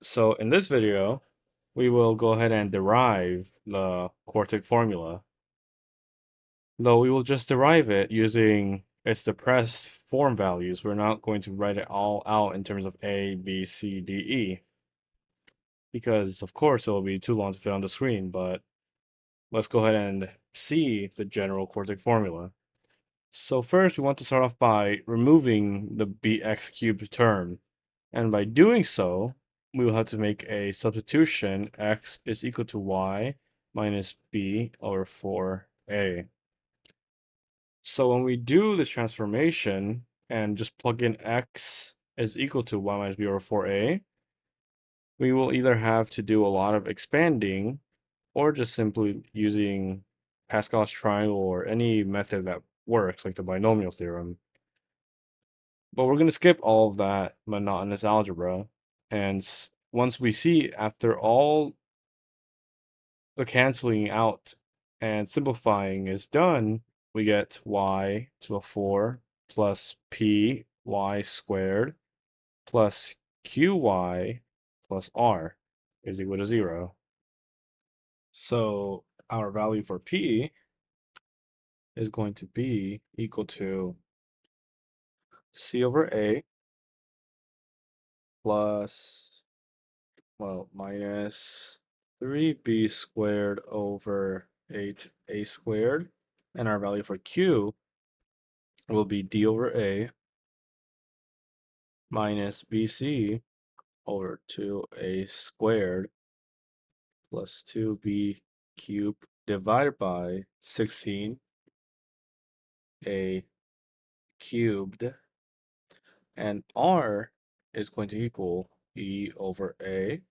So in this video, we will go ahead and derive the quartic formula. Though we will just derive it using its depressed form values. We're not going to write it all out in terms of A, B, C, D, E. Because of course it will be too long to fit on the screen, but let's go ahead and see the general quartic formula. So first we want to start off by removing the bx cubed term. And by doing so, we will have to make a substitution. X is equal to y minus b over 4a. So when we do this transformation and just plug in x is equal to y minus b over 4a, we will either have to do a lot of expanding or just simply using Pascal's triangle or any method that works, like the binomial theorem. But we're going to skip all of that monotonous algebra. And once we see after all the canceling out and simplifying is done, we get y to the 4 plus p y squared plus qy plus r is equal to 0. So our value for p is going to be equal to c over a plus, well, minus 3b squared over 8a squared. And our value for q will be d over a minus bc over 2a squared plus 2b cubed divided by 16a cubed. And r is going to equal e over a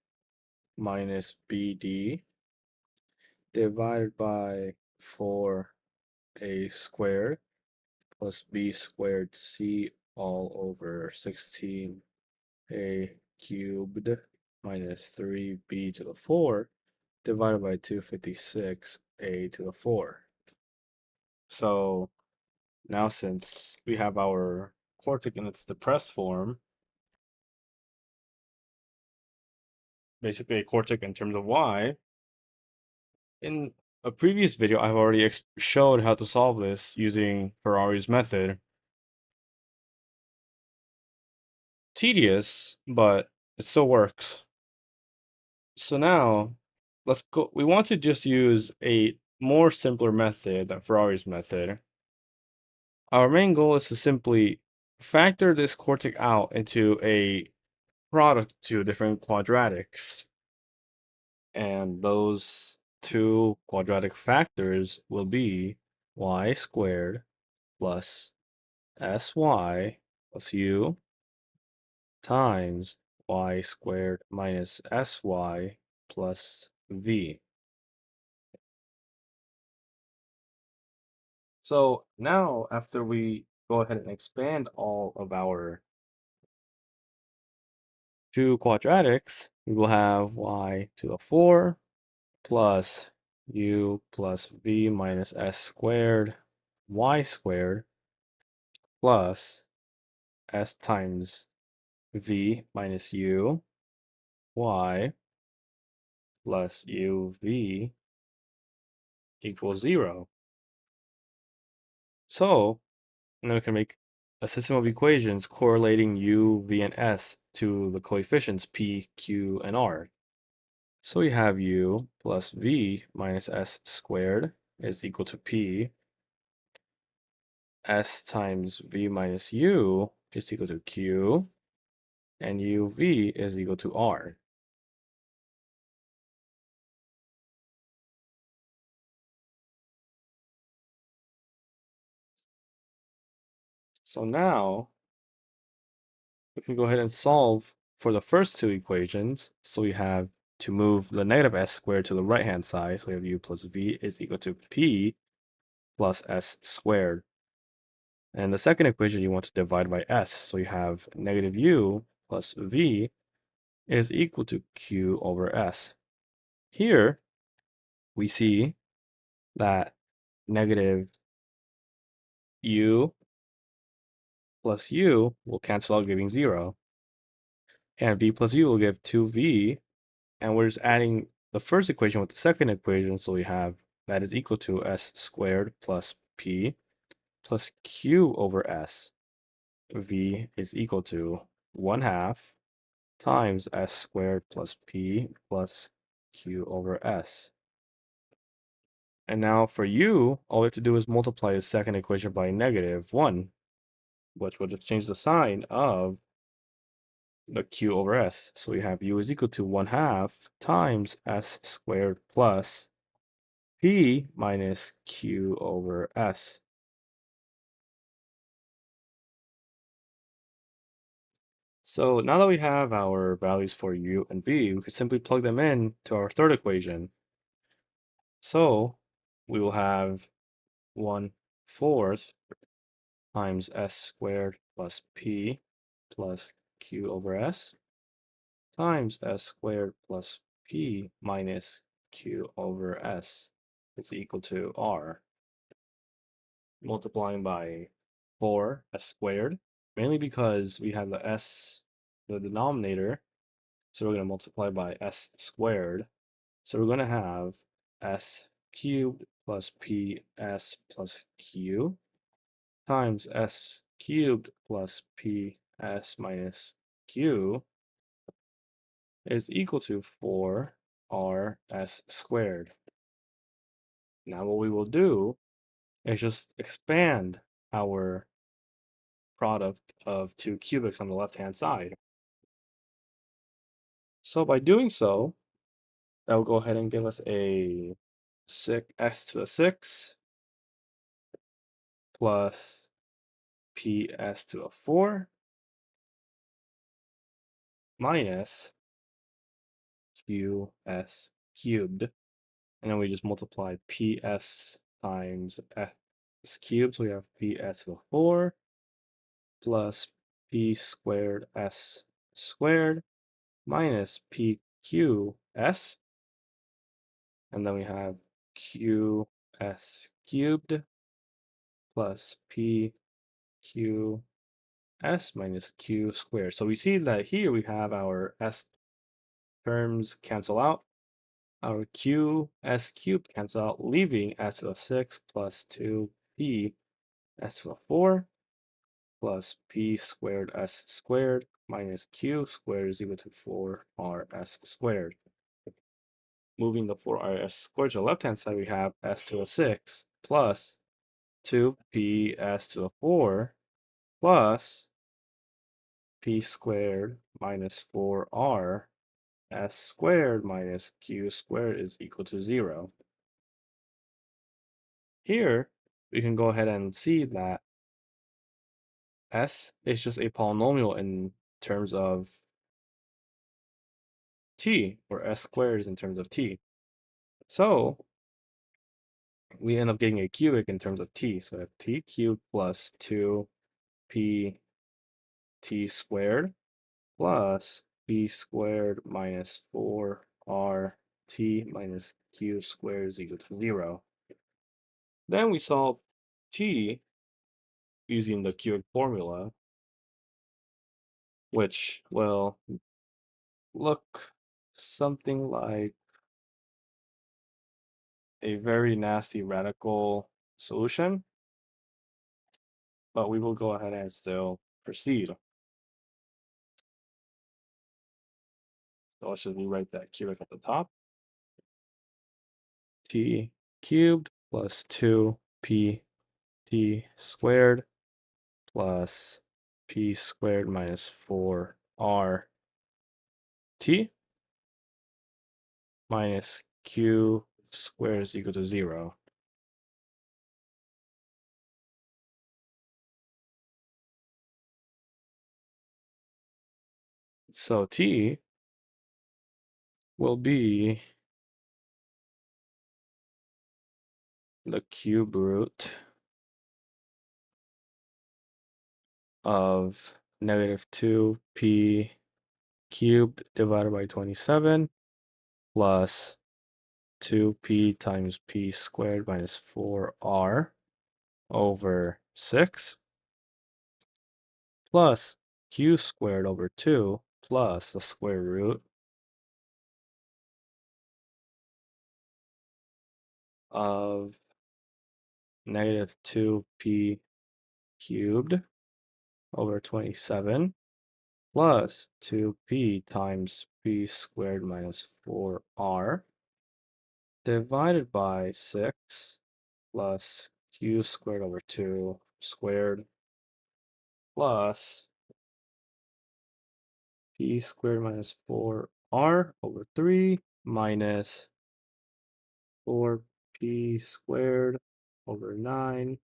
minus bd divided by 4a squared plus b squared c all over 16a cubed minus 3b to the 4 divided by 256a to the 4. So now since we have our quartic in its depressed form, basically a quartic in terms of y, in a previous video I've already showed how to solve this using Ferrari's method. Tedious, but it still works. So now let's go. We want to just use a more simpler method than Ferrari's method. Our main goal is to simply factor this quartic out into a product of two different quadratics. And those two quadratic factors will be y squared plus sy plus u times y squared minus sy plus v. So now, after we go ahead and expand all of our two quadratics, we will have y to the 4 plus u plus v minus s squared y squared plus s times v minus u y plus uv equals 0. So now we can make a system of equations correlating u, v, and s to the coefficients p, q, and r. So we have u plus v minus s squared is equal to p. S times v minus u is equal to q. And uv is equal to r. So now we can go ahead and solve for the first two equations. So we have to move the negative s squared to the right-hand side. So we have u plus v is equal to p plus s squared. And the second equation you want to divide by s. So you have negative u plus v is equal to q over s. Here, we see that negative u plus u will cancel out, giving 0. And v plus u will give 2v, and we're just adding the first equation with the second equation, so we have that is equal to s squared plus p plus q over s. V is equal to 1/2 times s squared plus p plus q over s. And now for u, all we have to do is multiply the second equation by -1, which will just change the sign of the q over s. So we have u is equal to 1/2 times s squared plus p minus q over s. So now that we have our values for u and v, we could simply plug them in to our third equation. So we will have 1/4 times s squared plus p plus q over s times s squared plus p minus q over s is equal to r. Multiplying by 4 s squared, mainly because we have the s, the denominator, so we're going to multiply by s squared. So we're going to have s cubed plus ps plus q times s cubed plus ps minus q is equal to 4rs squared. Now what we will do is just expand our product of two cubics on the left-hand side. So by doing so, that will go ahead and give us a 6s to the 6 plus ps to the 4 minus qs cubed. And then we just multiply ps times s cubed. So we have ps to the 4 plus p squared s squared minus pqs. And then we have qs cubed plus pqs minus q squared. So we see that here we have our s terms cancel out. Our qs cubed cancel out, leaving s to the 6 plus 2p s to the 4 plus p squared s squared minus q squared is equal to 4rs squared. Moving the 4rs squared to the left-hand side, we have s to the 6 plus 2p s to the 4 plus p squared minus 4r s squared minus q squared is equal to 0. Here, we can go ahead and see that s is just a polynomial in terms of t, or s squared is in terms of t. So we end up getting a cubic in terms of t. So we have t cubed plus 2p t squared plus b squared minus 4r t minus q squared is equal to 0. Then we solve t using the cubic formula, which will look something like a very nasty radical solution, but we will go ahead and still proceed. So let's just rewrite that cubic at the top. T cubed plus 2p t squared plus p squared minus 4r t minus q squared is equal to 0. So t will be the cube root of -2p cubed divided by 27 plus 2p times p squared minus 4r over 6 plus q squared over 2 plus the square root of negative 2p cubed over 27 plus 2p times p squared minus 4r divided by 6 plus q squared over 2 squared plus p squared minus 4r over 3 minus 4p squared over 9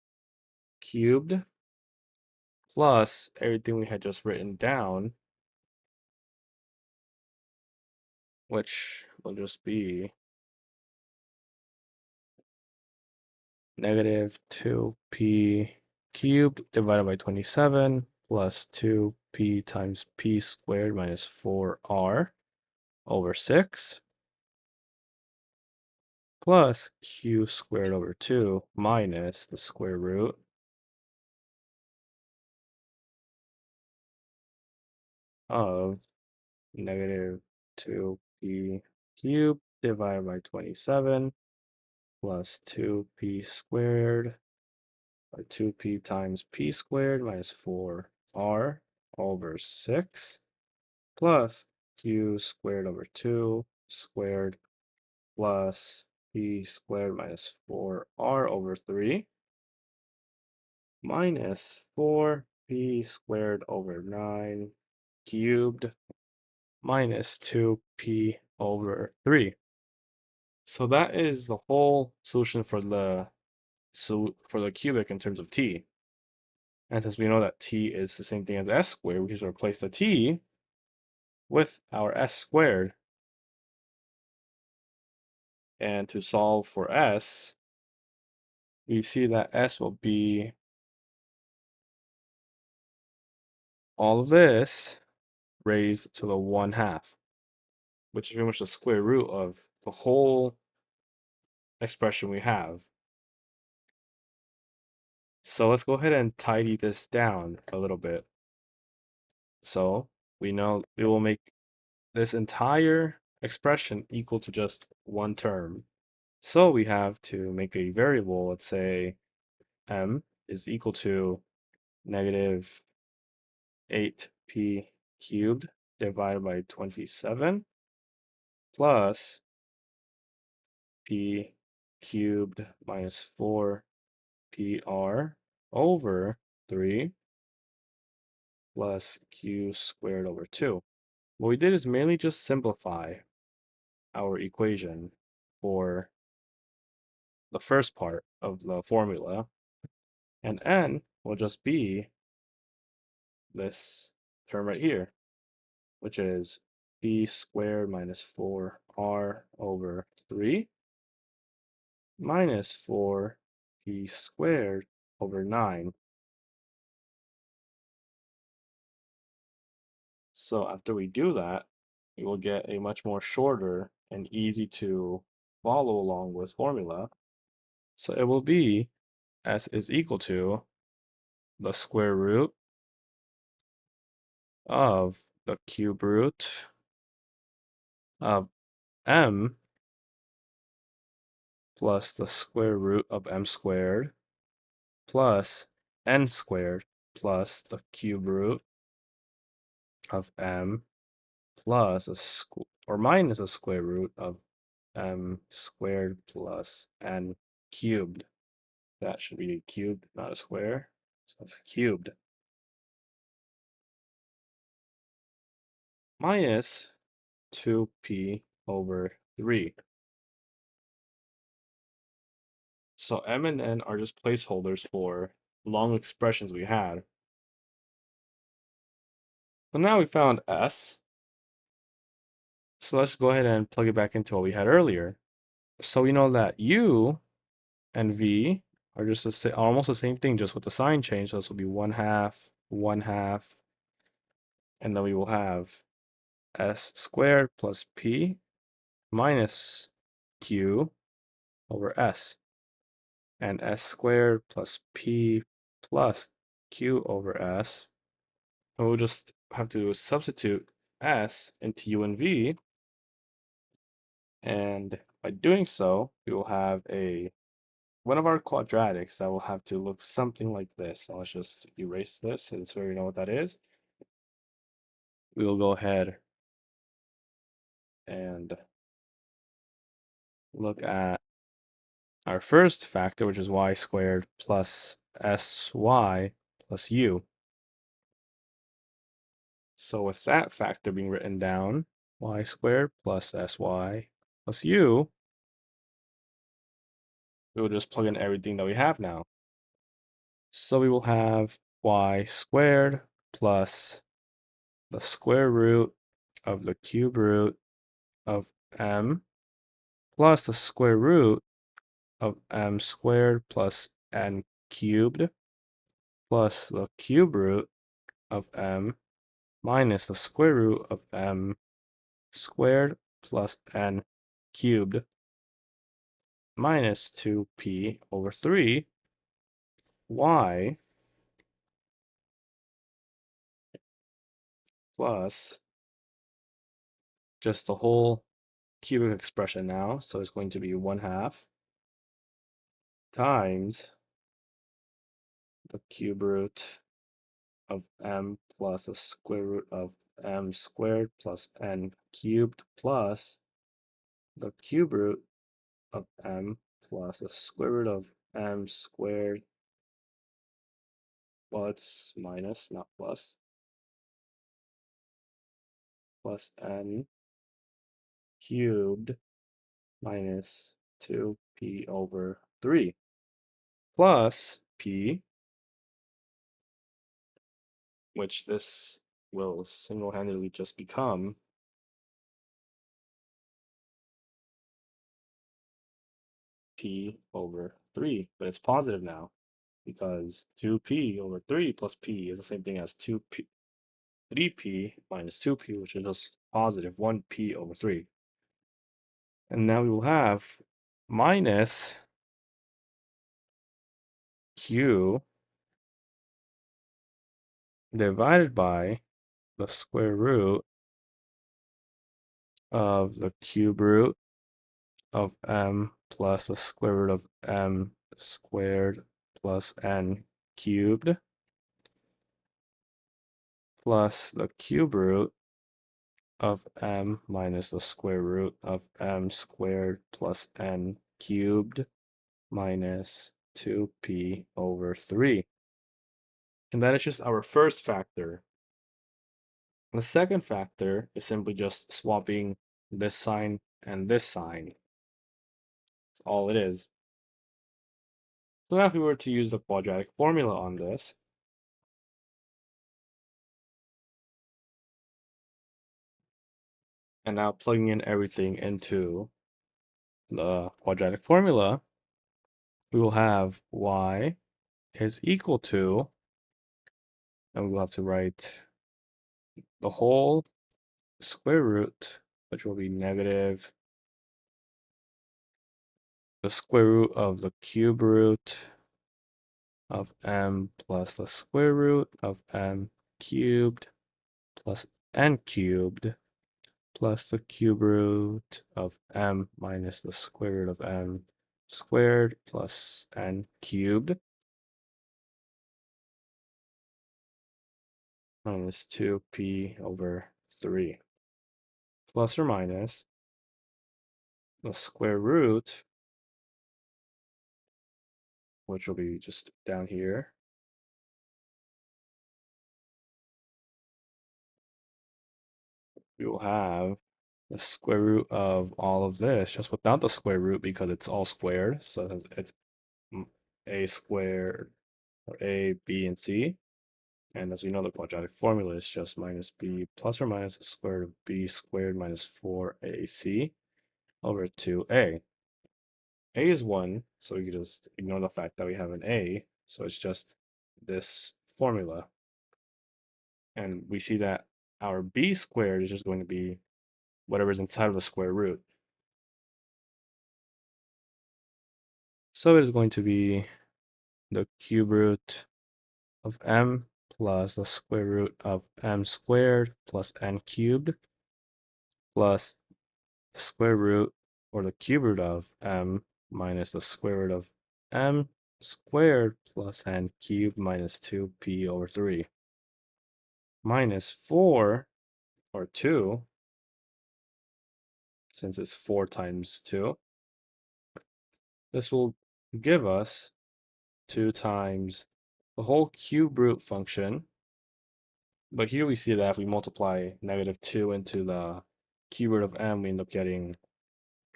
cubed plus everything we had just written down, which will just be negative 2p cubed divided by 27 plus 2p times p squared minus 4r over 6 plus q squared over 2 minus the square root of negative 2p cubed divided by 27 plus 2p squared by 2p times p squared minus 4r over 6 plus q squared over 2 squared plus p squared minus 4r over 3 minus 4p squared over 9 cubed minus 2p over 3. So that is the whole solution for the cubic in terms of t. And since we know that t is the same thing as s squared, we can just replace the t with our s squared. And to solve for s, we see that s will be all of this raised to the 1/2, which is pretty much the square root of the whole expression we have. So let's go ahead and tidy this down a little bit. So we know we will make this entire expression equal to just one term. So we have to make a variable, let's say m is equal to negative 8p cubed divided by 27 plus p cubed minus 4pr over 3 plus q squared over 2. What we did is mainly just simplify our equation for the first part of the formula, and n will just be this term right here, which is b squared minus 4r over 3 minus 4p squared over 9. So after we do that, we will get a much more shorter and easy to follow along with formula. So it will be s is equal to the square root of the cube root of m plus the square root of m squared plus n squared plus the cube root of m plus or minus the square root of m squared plus n cubed. That should be cubed, not a square. So that's cubed. Minus 2p over 3. So m and n are just placeholders for long expressions we had. So now we found s. So let's go ahead and plug it back into what we had earlier. So we know that u and v are just almost the same thing, just with the sign change. So this will be 1/2, 1/2, and then we will have s squared plus p minus q over s, and s squared plus p plus q over s. And we'll just have to substitute s into u and v. And by doing so, we will have one of our quadratics that will have to look something like this. So let's just erase this since we already know what that is. We will go ahead and look at our first factor, which is y squared plus sy plus u. So with that factor being written down, y squared plus sy plus u, we will just plug in everything that we have now. So we will have y squared plus the square root of the cube root of m plus the square root of m squared plus n cubed plus the cube root of m minus the square root of m squared plus n cubed minus 2p over 3 y plus just the whole cubic expression now. So it's going to be 1/2 times the cube root of m plus the square root of m squared plus n cubed plus the cube root of m plus the square root of m squared. Well, it's minus, not plus. Plus n cubed minus 2p over 3 plus p, which this will single-handedly just become p over 3, but it's positive now because 2p over 3 plus p is the same thing as 2p, 3p minus 2p, which is just positive 1p over 3. And now we will have minus q divided by the square root of the cube root of m plus the square root of m squared plus n cubed plus the cube root of m minus the square root of m squared plus n cubed minus 2p over 3. And that is just our first factor. The second factor is simply just swapping this sign and this sign. That's all it is. So now if we were to use the quadratic formula on this, and now plugging in everything into the quadratic formula, we will have y is equal to, and we will have to write the whole square root, which will be negative the square root of the cube root of m plus the square root of m cubed plus n cubed plus the cube root of m minus the square root of m squared plus n cubed minus 2p over 3 plus or minus the square root, which will be just down here, we will have the square root of all of this just without the square root because it's all squared. So it's a squared, or a, b, and c. And as we know, the quadratic formula is just minus b plus or minus the square root of b squared minus 4ac over 2a. A is 1, so we can just ignore the fact that we have an a. So it's just this formula. And we see that our b squared is just going to be whatever's inside of the square root. So it is going to be the cube root of m plus the square root of m squared plus n cubed plus the square root or the cube root of m minus the square root of m squared plus n cubed minus 2p over 3 minus 4 or 2, since it's 4 times 2. This will give us 2 times the whole cube root function. But here we see that if we multiply -2 into the cube root of m, we end up getting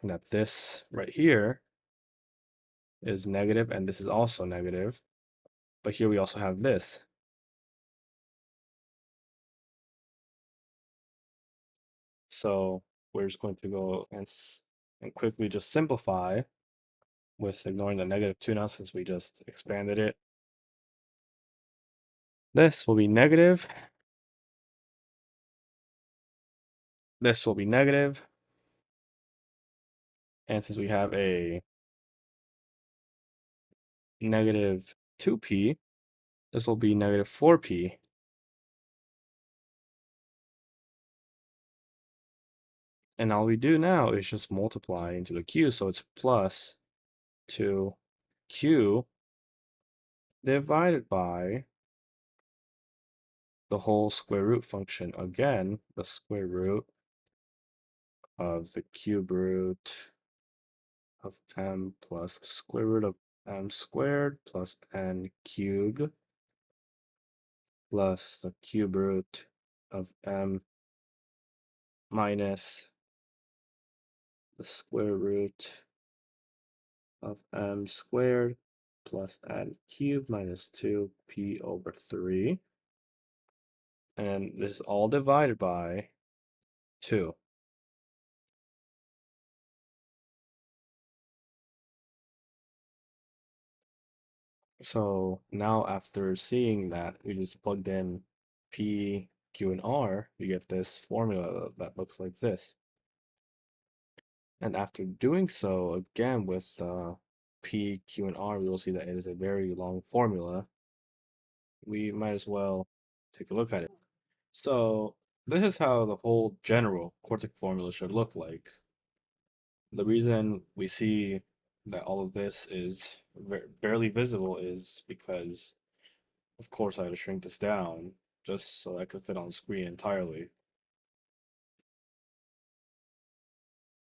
that this right here is negative, and this is also negative. But here we also have this. So we're just going to go and quickly just simplify with ignoring the -2 now since we just expanded it. This will be negative. This will be negative. And since we have a negative 2p, this will be negative 4p. And all we do now is just multiply into the q, so it's plus 2q divided by the whole square root function. Again, the square root of the cube root of m plus square root of m squared plus n cubed plus the cube root of m minus the square root of m squared plus n cubed minus 2p over 3. And this is all divided by 2. So now after seeing that, we just plugged in P, Q, and R, you get this formula that looks like this. And after doing so, again with P, Q, and R, we will see that it is a very long formula. We might as well take a look at it. So this is how the whole general quartic formula should look like. The reason we see that all of this is barely visible is because, of course, I had to shrink this down just so I could fit on screen entirely.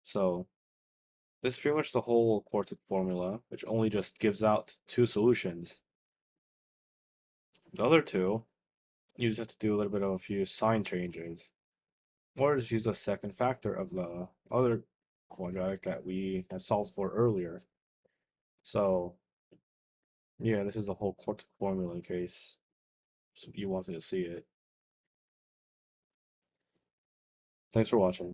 So this is pretty much the whole quartic formula, which only just gives out 2 solutions. The other 2, you just have to do a little bit of a few sign changes, or just use the second factor of the other quadratic that we had solved for earlier. So yeah, this is the whole quartic formula in case you wanted to see it. Thanks for watching.